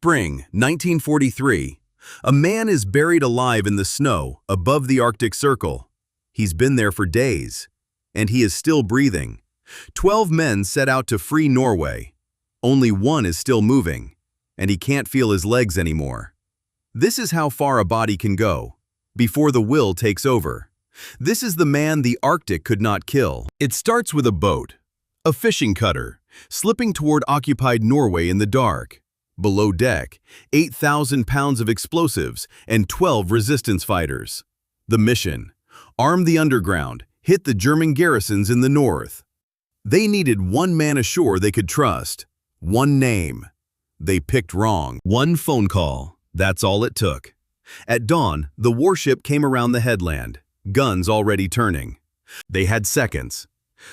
Spring, 1943. A man is buried alive in the snow above the Arctic Circle. He's been there for days, and he is still breathing. 12 men set out to free Norway. Only one is still moving, and he can't feel his legs anymore. This is how far a body can go, before the will takes over. This is the man the Arctic could not kill. It starts with a boat, a fishing cutter, slipping toward occupied Norway in the dark. Below deck, 8,000 pounds of explosives and 12 resistance fighters. The mission: arm the underground, hit the German garrisons in the north. They needed one man ashore they could trust. One name. They picked wrong. One phone call. That's all it took. At dawn, the warship came around the headland, guns already turning. They had seconds,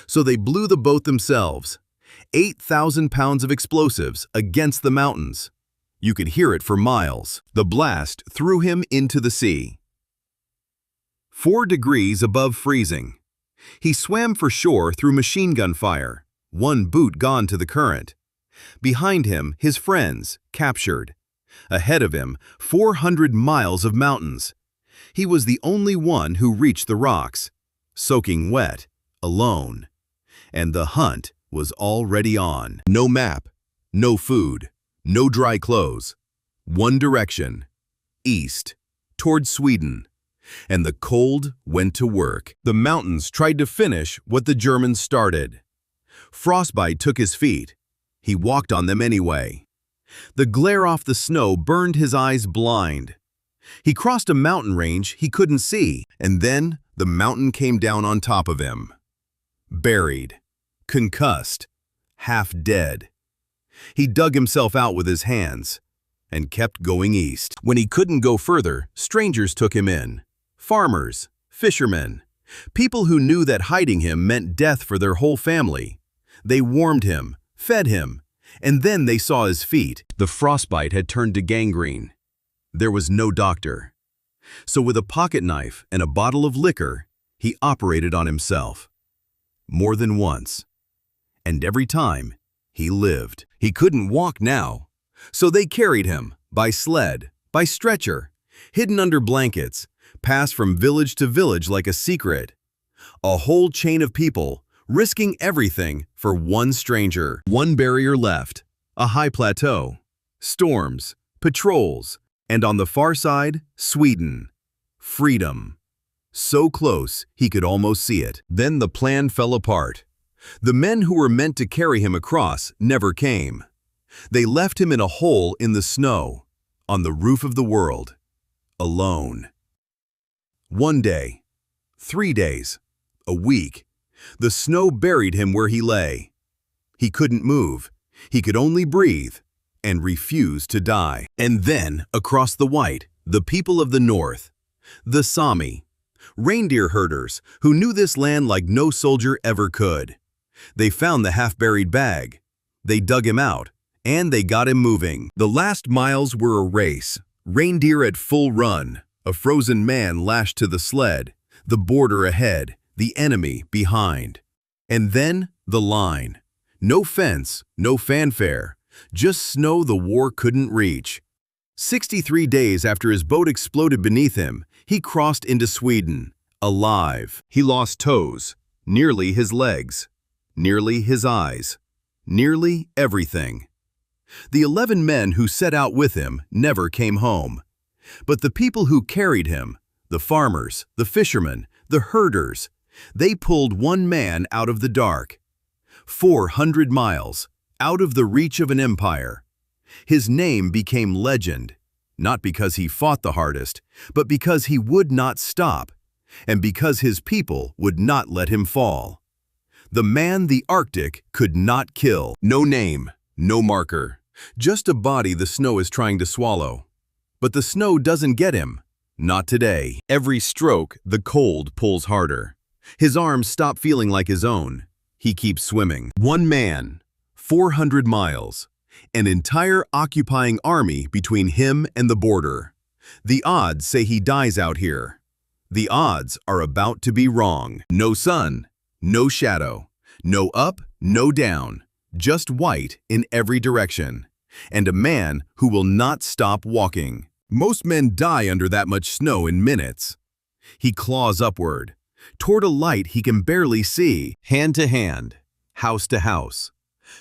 so they blew the boat themselves. 8,000 pounds of explosives against the mountains. You could hear it for miles. The blast threw him into the sea. 4 degrees above freezing. He swam for shore through machine gun fire, one boot gone to the current. Behind him, his friends, captured. Ahead of him, 400 miles of mountains. He was the only one who reached the rocks, soaking wet, alone. And the hunt was already on. No map, no food, no dry clothes. One direction, east, toward Sweden. And the cold went to work. The mountains tried to finish what the Germans started. Frostbite took his feet. He walked on them anyway. The glare off the snow burned his eyes blind. He crossed a mountain range he couldn't see, and then the mountain came down on top of him. Buried. Concussed, half dead. He dug himself out with his hands and kept going east. When he couldn't go further, strangers took him in. Farmers, fishermen, people who knew that hiding him meant death for their whole family. They warmed him, fed him, and then they saw his feet. The frostbite had turned to gangrene. There was no doctor. So with a pocket knife and a bottle of liquor, he operated on himself. More than once. And every time, he lived. He couldn't walk now, so they carried him, by sled, by stretcher, hidden under blankets, passed from village to village like a secret. A whole chain of people, risking everything for one stranger. One barrier left, a high plateau, storms, patrols, and on the far side, Sweden. Freedom. So close, he could almost see it. Then the plan fell apart. The men who were meant to carry him across never came. They left him in a hole in the snow, on the roof of the world, alone. 1 day, 3 days, a week, the snow buried him where he lay. He couldn't move, he could only breathe, and refuse to die. And then, across the white, the people of the north, the Sámi, reindeer herders who knew this land like no soldier ever could. They found the half-buried bag. They dug him out, and they got him moving. The last miles were a race. Reindeer at full run, a frozen man lashed to the sled, the border ahead, the enemy behind. And then the line. No fence, no fanfare, just snow the war couldn't reach. 63 days after his boat exploded beneath him, he crossed into Sweden, alive. He lost toes, nearly his legs, nearly his eyes, nearly everything. The 11 men who set out with him never came home. But the people who carried him, the farmers, the fishermen, the herders, they pulled one man out of the dark. 400 miles, out of the reach of an empire. His name became legend, not because he fought the hardest, but because he would not stop, and because his people would not let him fall. The man the Arctic could not kill. No name, no marker, just a body the snow is trying to swallow. But the snow doesn't get him, not today. Every stroke, the cold pulls harder. His arms stop feeling like his own. He keeps swimming. One man, 400 miles, an entire occupying army between him and the border. The odds say he dies out here. The odds are about to be wrong. No sun, no shadow, no up, no down, just white in every direction. and a man who will not stop walking. Most men die under that much snow in minutes. He claws upward, toward a light he can barely see, hand to hand, house to house.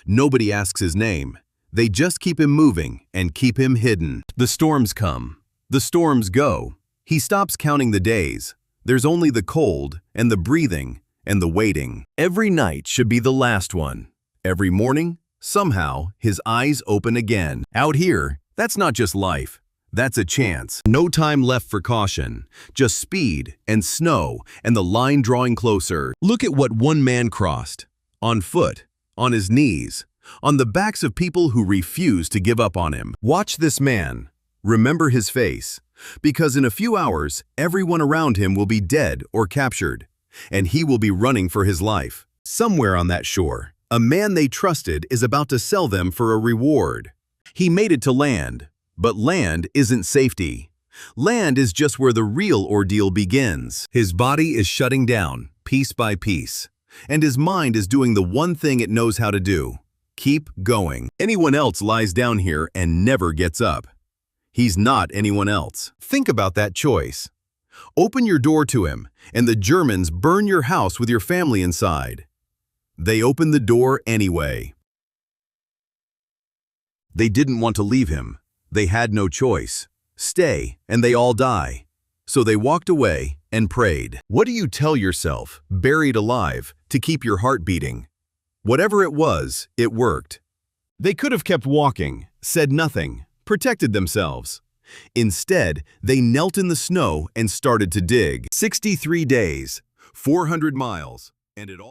Nobody asks his name. They just keep him moving and keep him hidden. The storms come. The storms go. He stops counting the days. There's only the cold and the breathing and the waiting. Every night should be the last one. Every morning, somehow, his eyes open again. Out here, that's not just life. That's a chance. No time left for caution. Just speed and snow and the line drawing closer. Look at what one man crossed. On foot, on his knees, on the backs of people who refuse to give up on him. Watch this man. Remember his face. Because in a few hours, everyone around him will be dead or captured. And he will be running for his life. Somewhere on that shore, a man they trusted is about to sell them for a reward. He made it to land. But land isn't safety. Land is just where the real ordeal begins. His body is shutting down, piece by piece. And his mind is doing the one thing it knows how to do. Keep going. Anyone else lies down here and never gets up. He's not anyone else. Think about that choice. Open your door to him, and the Germans burn your house with your family inside. They open the door anyway. They didn't want to leave him. They had no choice. Stay, and they all die. So they walked away and prayed. What do you tell yourself, buried alive, to keep your heart beating? Whatever it was, it worked. They could have kept walking, said nothing, protected themselves. Instead, they knelt in the snow and started to dig. 63 days, 400 miles, and it all